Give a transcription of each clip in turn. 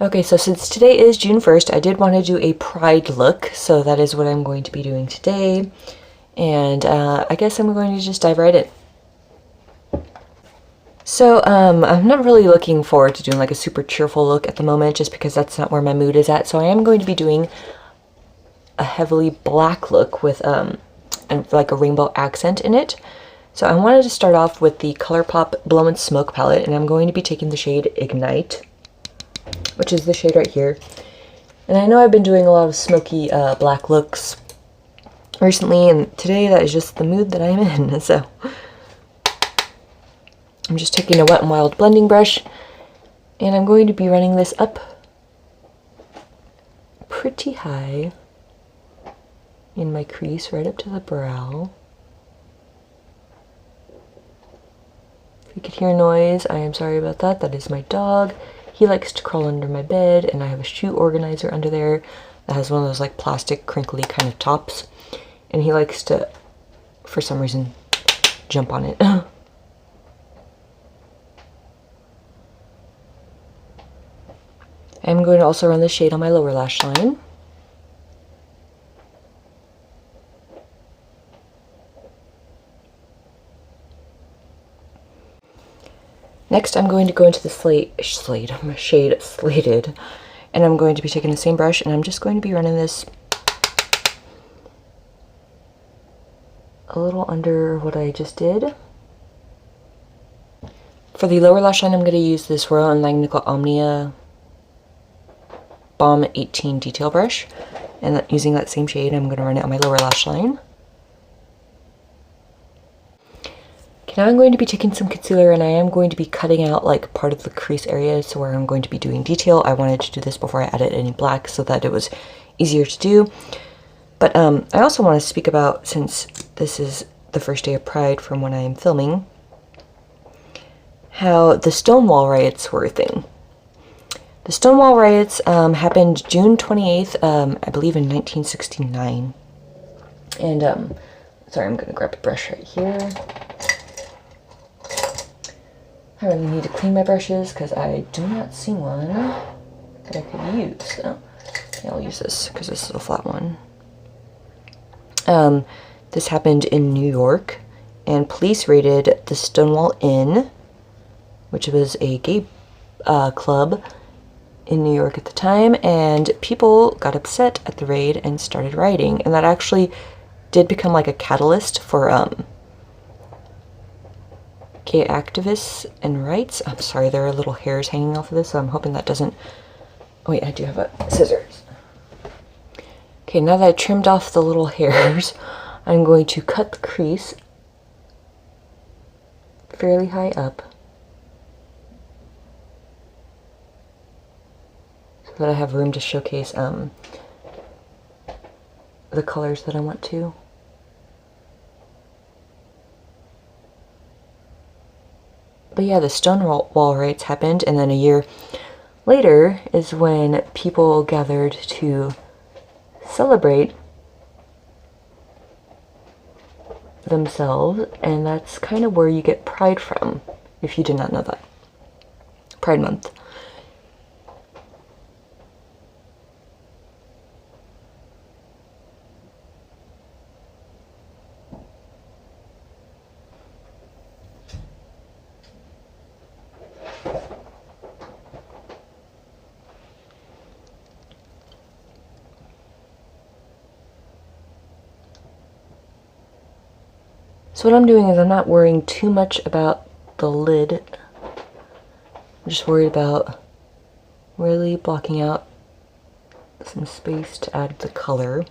Okay, so since today is June 1st, I did want to do a pride look, so that is what I'm going to be doing today. And I guess I'm going to just dive right in. So I'm not really looking forward to doing like a super cheerful look at the moment, just because that's not where my mood is at. So I am going to be doing a heavily black look with like a rainbow accent in it. So I wanted to start off with the ColourPop Blow and Smoke palette, and I'm going to be taking the shade Ignite, which is the shade right here. And I know I've been doing a lot of smoky black looks recently, and today that is just the mood that I'm in. So I'm just taking a Wet n Wild blending brush, and I'm going to be running this up pretty high in my crease, right up to the brow. If you could hear noise, I am sorry about that. That is my dog. He likes to crawl under my bed, and I have a shoe organizer under there that has one of those like plastic crinkly kind of tops, and he likes to, for some reason, jump on it. I'm going to also run this shade on my lower lash line. Next, I'm going to go into the shade Slated, and I'm going to be taking the same brush, and I'm just going to be running this a little under what I just did. For the lower lash line, I'm going to use this Royal & Langnickel Omnia Balm 18 detail brush, and using that same shade, I'm going to run it on my lower lash line. Okay, now I'm going to be taking some concealer, and I am going to be cutting out like part of the crease area, so where I'm going to be doing detail. I wanted to do this before I added any black so that it was easier to do. But I also want to speak about, since this is the first day of Pride from when I am filming, how the Stonewall riots were a thing. The Stonewall riots happened June 28th, I believe in 1969. And, sorry, I'm going to grab a brush right here. I really need to clean my brushes because I do not see one that I could use. So, yeah, I'll use this because this is a flat one. This happened in New York, and police raided the Stonewall Inn, which was a gay club in New York at the time, and people got upset at the raid and started rioting, and that actually did become like a catalyst for gay activists and rights. I'm sorry, there are little hairs hanging off of this, so I'm hoping that doesn't... Oh wait, I do have scissors. Okay, now that I trimmed off the little hairs, I'm going to cut the crease fairly high up, so that I have room to showcase the colors that I want to. But yeah, the Stonewall riots happened, and then a year later is when people gathered to celebrate themselves, and that's kind of where you get Pride from, if you did not know that. Pride Month. So what I'm doing is I'm not worrying too much about the lid. I'm just worried about really blocking out some space to add the color.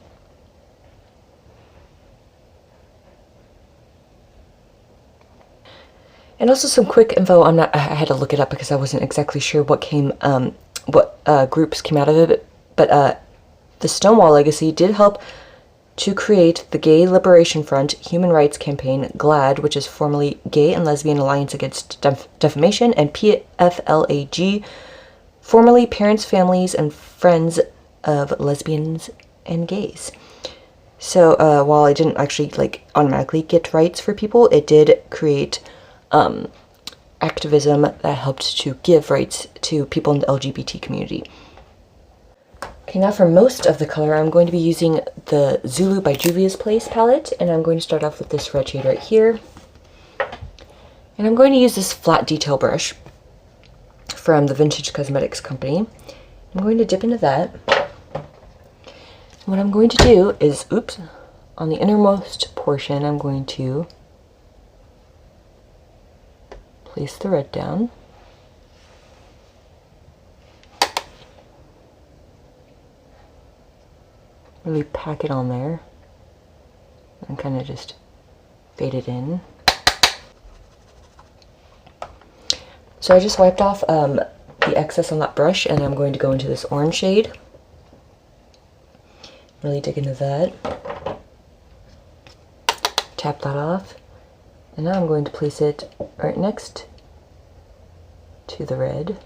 And also some quick info. I had to look it up because I wasn't exactly sure what groups came out of it. But the Stonewall Legacy did help to create the Gay Liberation Front Human Rights Campaign, GLAAD, which is formerly Gay and Lesbian Alliance Against Defamation, and PFLAG, formerly Parents, Families, and Friends of Lesbians and Gays. So while I didn't actually like automatically get rights for people, it did create activism that helped to give rights to people in the LGBT community. Okay, now for most of the color, I'm going to be using the Zulu by Juvia's Place palette, and I'm going to start off with this red shade right here. And I'm going to use this flat detail brush from the Vintage Cosmetics Company. I'm going to dip into that. What I'm going to do is, oops, on the innermost portion, I'm going to place the red down. Really pack it on there and kind of just fade it in. So I just wiped off the excess on that brush, and I'm going to go into this orange shade. Really dig into that. Tap that off. And now I'm going to place it right next to the red.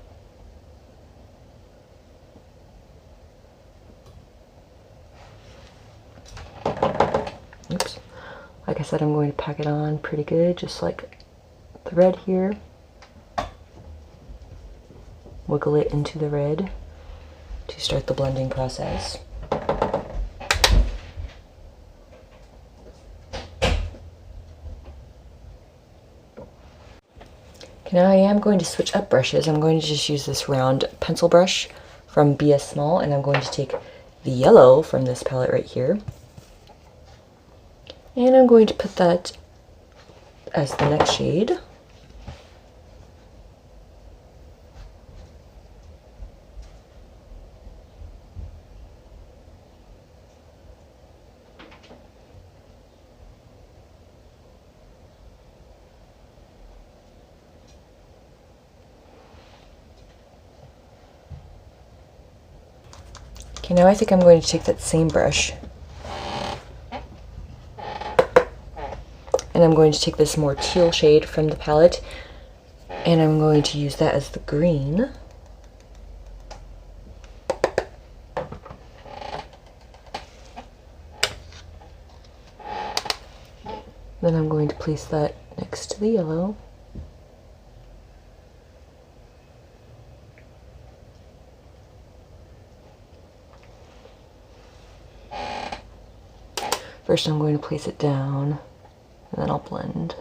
Oops. Like I said, I'm going to pack it on pretty good, just like the red here. Wiggle it into the red to start the blending process. Okay, now I am going to switch up brushes. I'm going to just use this round pencil brush from BS Small, and I'm going to take the yellow from this palette right here. And I'm going to put that as the next shade. Okay, now I think I'm going to take that same brush, and I'm going to take this more teal shade from the palette, and I'm going to use that as the green. Then I'm going to place that next to the yellow. First I'm going to place it down, and then I'll blend.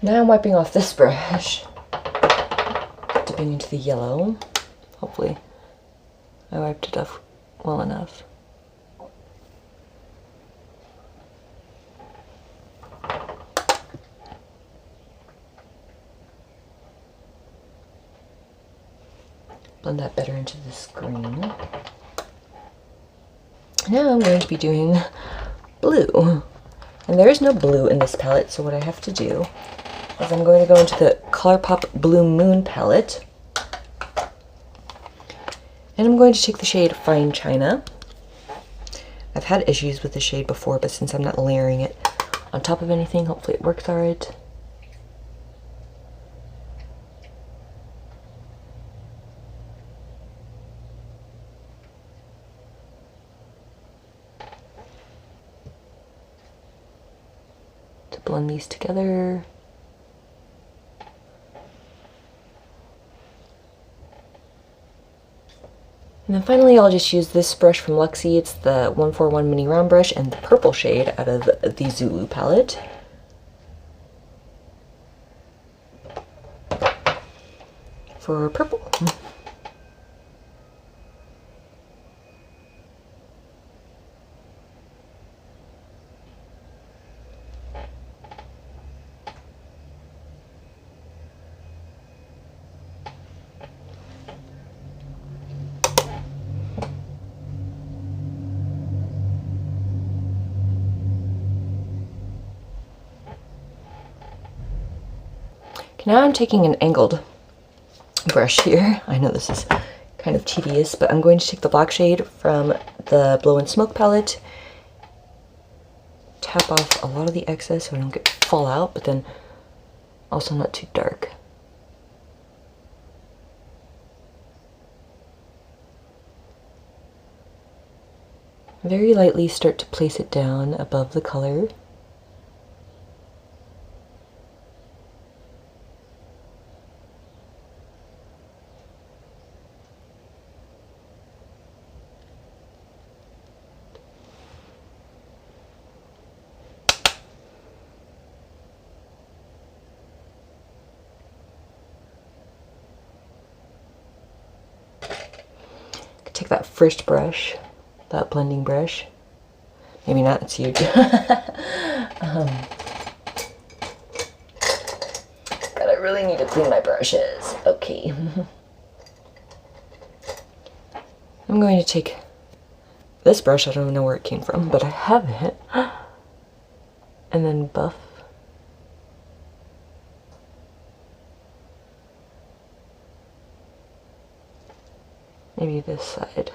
Now I'm wiping off this brush, dipping into the yellow. Hopefully I wiped it off well enough. Blend that better into this green. Now I'm going to be doing blue. And there is no blue in this palette, so what I have to do is I'm going to go into the ColourPop Blue Moon palette. And I'm going to take the shade Fine China. I've had issues with the shade before, but since I'm not layering it on top of anything, hopefully it works alright. Blend these together. And then finally I'll just use this brush from Luxie. It's the 141 mini round brush and the purple shade out of the Zulu palette. For purple. Now I'm taking an angled brush here. I know this is kind of tedious, but I'm going to take the black shade from the Blow and Smoke palette, tap off a lot of the excess so I don't get fallout, but then also not too dark. Very lightly start to place it down above the color. that first brush, that blending brush. Maybe not, it's huge. God, I really need to clean my brushes. Okay. I'm going to take this brush, I don't even know where it came from, but I have it. And then buff. Maybe this side.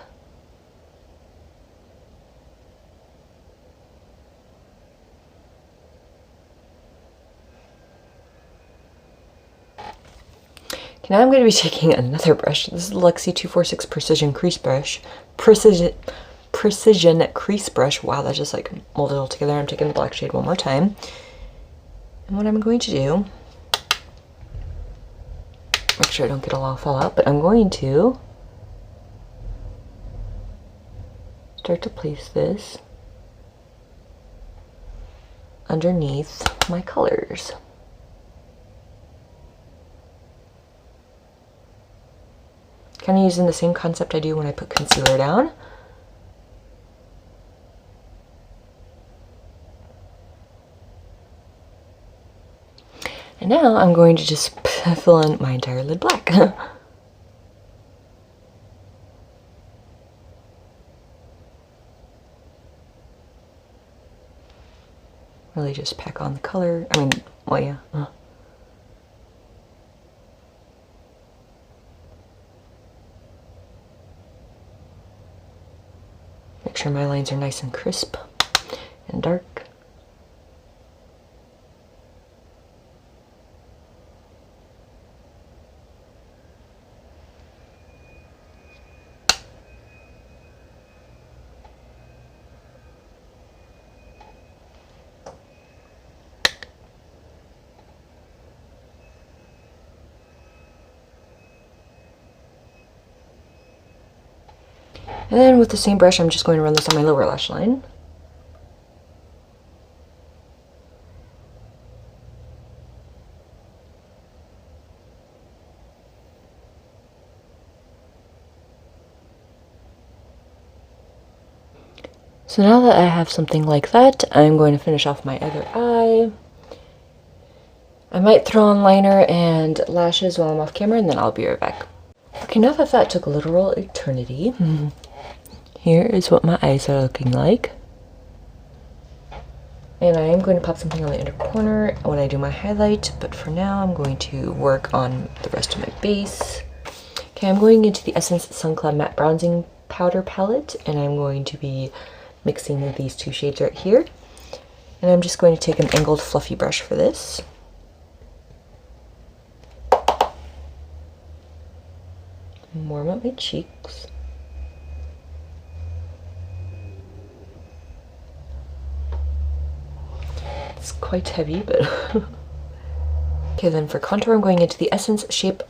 Okay, now I'm going to be taking another brush. This is the Luxie 246 Precision Crease Brush. Precision Crease Brush. Wow, that just like molded all together. I'm taking the black shade one more time. And what I'm going to do, make sure I don't get a lot of fallout, but I'm going to start to place this underneath my colors. Kind of using the same concept I do when I put concealer down. And now I'm going to just fill in my entire lid black. Really just pack on the color. I mean, well, yeah. Make sure my lines are nice and crisp and dark. And then with the same brush, I'm just going to run this on my lower lash line. So now that I have something like that, I'm going to finish off my other eye. I might throw on liner and lashes while I'm off camera, and then I'll be right back. Okay, now that that took a literal eternity, here is what my eyes are looking like. And I am going to pop something on the inner corner when I do my highlight, but for now I'm going to work on the rest of my base. Okay, I'm going into the Essence Sun Cloud Matte Bronzing Powder Palette, and I'm going to be mixing these two shades right here. And I'm just going to take an angled fluffy brush for this. Warm up my cheeks. It's quite heavy, but okay, then for contour, I'm going into the Essence Shape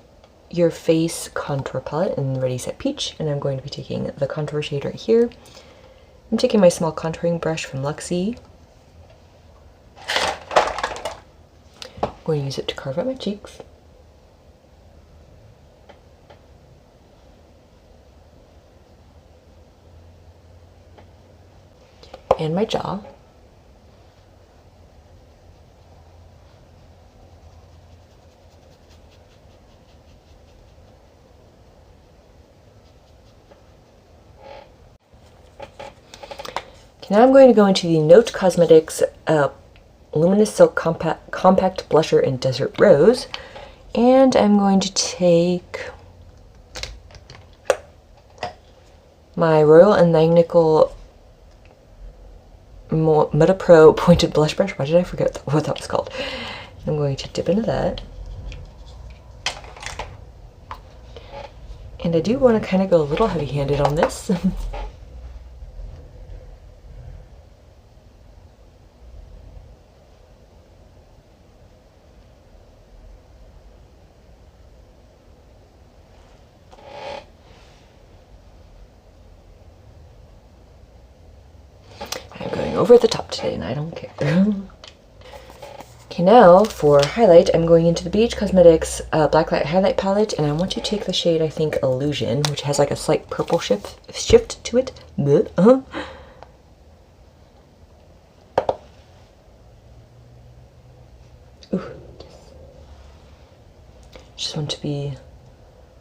Your Face Contour Palette in Ready Set Peach, and I'm going to be taking the contour shade right here. I'm taking my small contouring brush from Luxie. I'm going to use it to carve out my cheeks. And my jaw. Okay, now I'm going to go into the Note Cosmetics Luminous Silk Compact Blusher in Desert Rose, and I'm going to take my Royal and Langnickel Meta Pro Pointed Blush Brush. Why did I forget what that was called? I'm going to dip into that. And I do want to kind of go a little heavy-handed on this. I'm going over the top today and I don't care. Okay, Okay, now for highlight, I'm going into the BH Cosmetics Blacklight Highlight Palette, and I want to take the shade, I think, Illusion, which has like a slight purple shift to it. Ooh. Just want to be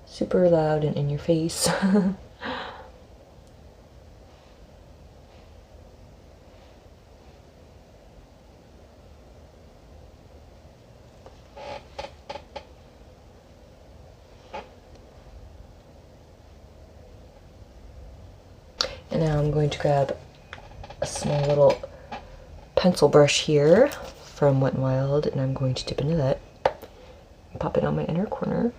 super loud and in your face. And now I'm going to grab a small little pencil brush here from Wet n Wild, and I'm going to dip into that and pop it on my inner corner.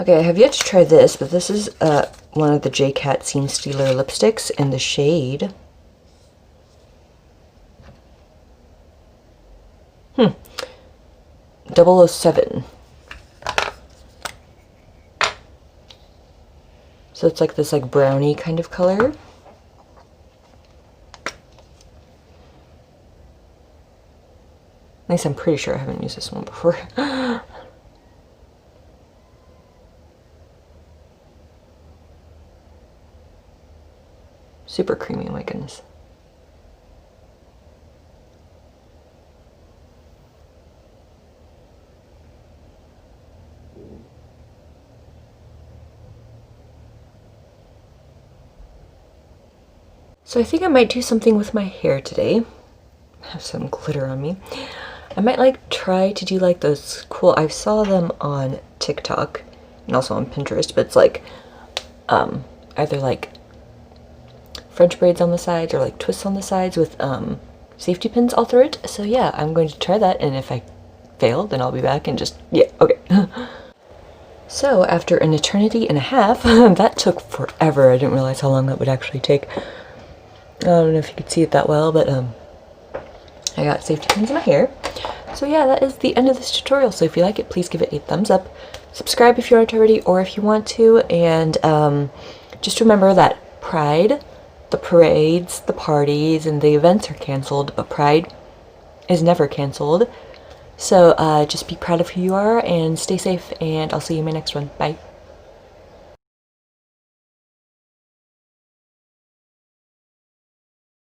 Okay, I have yet to try this, but this is one of the J-Cat Scene Stealer lipsticks in the shade 007. So it's like this like brownie kind of color. At least I'm pretty sure I haven't used this one before. Super creamy, oh my goodness. So I think I might do something with my hair today. I have some glitter on me. I might like try to do like those cool, I saw them on TikTok and also on Pinterest, but it's like either like French braids on the sides or like twists on the sides with safety pins all through it. So yeah, I'm going to try that, and if I fail, then I'll be back and just, yeah, okay. So after an eternity and a half, that took forever. I didn't realize how long that would actually take. I don't know if you could see it that well, but I got safety pins in my hair. So yeah, that is the end of this tutorial. So if you like it, please give it a thumbs up. Subscribe if you aren't already, or if you want to. And just remember that Pride, the parades, the parties, and the events are canceled, but Pride is never canceled. So just be proud of who you are and stay safe, and I'll see you in my next one. Bye.